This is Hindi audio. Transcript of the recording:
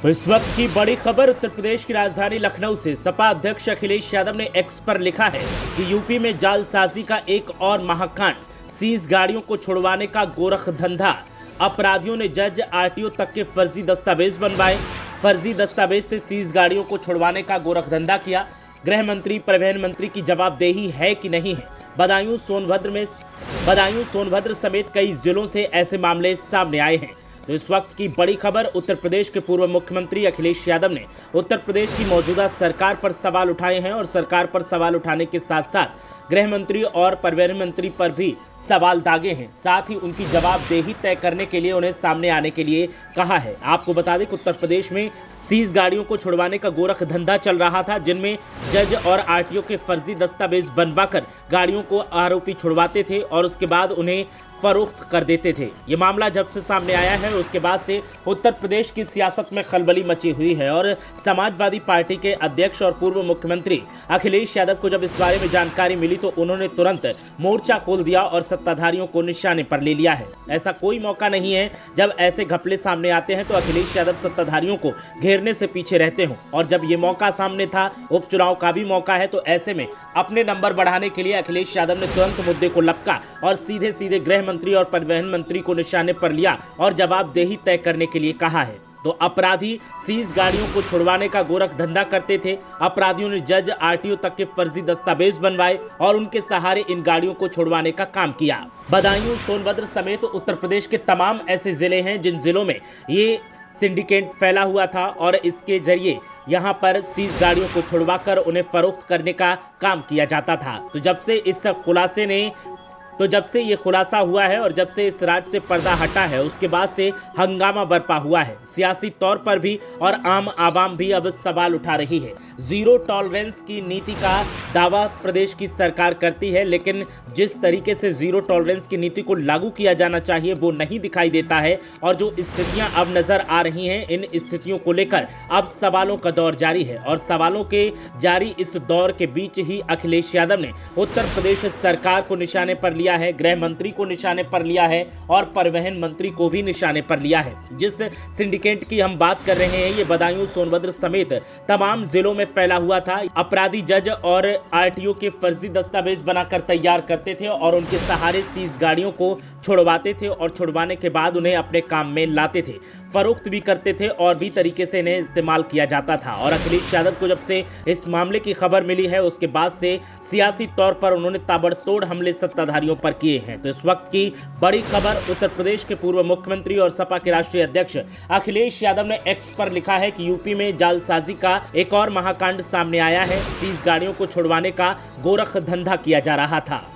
तो इस वक्त की बड़ी खबर उत्तर प्रदेश की राजधानी लखनऊ से। सपा अध्यक्ष अखिलेश यादव ने एक्स पर लिखा है कि यूपी में जालसाजी का एक और महाकांड, सीज गाड़ियों को छुड़वाने का गोरख धंधा। अपराधियों ने जज आरटीओ तक के फर्जी दस्तावेज बनवाए, फर्जी दस्तावेज से सीज गाड़ियों को छुड़वाने का गोरख धंधा किया। गृह मंत्री, परिवहन मंत्री की जवाबदेही है कि नहीं है। बदायूं सोनभद्र समेत कई जिलों से ऐसे मामले सामने आए हैं। तो इस वक्त की बड़ी खबर, उत्तर प्रदेश के पूर्व मुख्यमंत्री अखिलेश यादव ने उत्तर प्रदेश की मौजूदा सरकार पर सवाल उठाए हैं और सरकार पर सवाल उठाने के साथ साथ गृह मंत्री और परिवहन मंत्री पर भी सवाल दागे हैं। साथ ही उनकी जवाबदेही तय करने के लिए उन्हें सामने आने के लिए कहा है। आपको बता दें कि उत्तर प्रदेश में सीज गाड़ियों को छुड़वाने का गोरख धंधा चल रहा था, जिनमें जज और आरटीओ के फर्जी दस्तावेज बनवाकर गाड़ियों को आरोपी छुड़वाते थे और उसके बाद उन्हें फरोख्त कर देते थे। ये मामला जब से सामने आया है उसके बाद से उत्तर प्रदेश की सियासत में खलबली मची हुई है और समाजवादी पार्टी के अध्यक्ष और पूर्व मुख्यमंत्री अखिलेश यादव को जब इस बारे में जानकारी मिली तो उन्होंने तुरंत मोर्चा खोल दिया और सत्ताधारियों को निशाने पर ले लिया है। ऐसा कोई मौका नहीं है जब ऐसे घपले सामने आते हैं तो अखिलेश यादव सत्ताधारियों को घेरने से पीछे रहते हों, और जब ये मौका सामने था, उपचुनाव का भी मौका है, तो ऐसे में अपने नंबर बढ़ाने के लिए अखिलेश यादव ने तुरंत मुद्दे को लपका और सीधे सीधे गृह मंत्री और परिवहन मंत्री को निशाने पर लिया और जवाबदेही तय करने के लिए कहा है। तो अपराधी सीज गाड़ियों को छुड़वाने का गोरख धंधा करते थे। अपराधियों ने जज आरटीओ तक के फर्जी दस्तावेज बनवाए और उनके सहारे इन गाड़ियों को छुड़वाने का काम किया। बदायूं, सोनभद्र समेत उत्तर प्रदेश के तमाम ऐसे जिले हैं जिन जिलों में ये सिंडिकेट फैला हुआ था और इसके जरिए यहाँ पर सीज गाड़ियों को छुड़वाकर उन्हें फरोख्त करने का काम किया जाता था। तो जब से ये खुलासा हुआ है और जब से इस राज से पर्दा हटा है उसके बाद से हंगामा बरपा हुआ है। सियासी तौर पर भी और आम आवाम भी अब सवाल उठा रही है। जीरो टॉलरेंस की नीति का दावा प्रदेश की सरकार करती है, लेकिन जिस तरीके से जीरो टॉलरेंस की नीति को लागू किया जाना चाहिए वो नहीं दिखाई देता है। और जो स्थितियां अब नजर आ रही हैं, इन स्थितियों को लेकर अब सवालों का दौर जारी है और सवालों के जारी इस दौर के बीच ही अखिलेश यादव ने उत्तर प्रदेश सरकार को निशाने पर लिया है, गृह मंत्री को निशाने पर लिया है और परिवहन मंत्री को भी निशाने पर लिया है। जिस सिंडिकेट की हम बात कर रहे हैं ये बदायूं, सोनभद्र समेत तमाम जिलों में फैला हुआ था। अपराधी जज और आरटीओ के फर्जी दस्तावेज बनाकर तैयार करते थे और उनके सहारे सीज गाड़ियों को छुड़वाते थे और छुड़वाने के बाद उन्हें अपने काम में लाते थे, फरोख्त भी करते थे और भी तरीके से इन्हें इस्तेमाल किया जाता था। और अखिलेश यादव को जब से इस मामले की खबर मिली है उसके बाद से सियासी तौर पर उन्होंने ताबड़तोड़ हमले सत्ताधारियों पर किए हैं। तो इस वक्त की बड़ी खबर, उत्तर प्रदेश के पूर्व मुख्यमंत्री और सपा के राष्ट्रीय अध्यक्ष अखिलेश यादव ने एक्स पर लिखा है कि यूपी में जालसाजी का एक और महाकांड सामने आया है। सीज गाड़ियों को छुड़वाने का गोरख धंधा किया जा रहा था।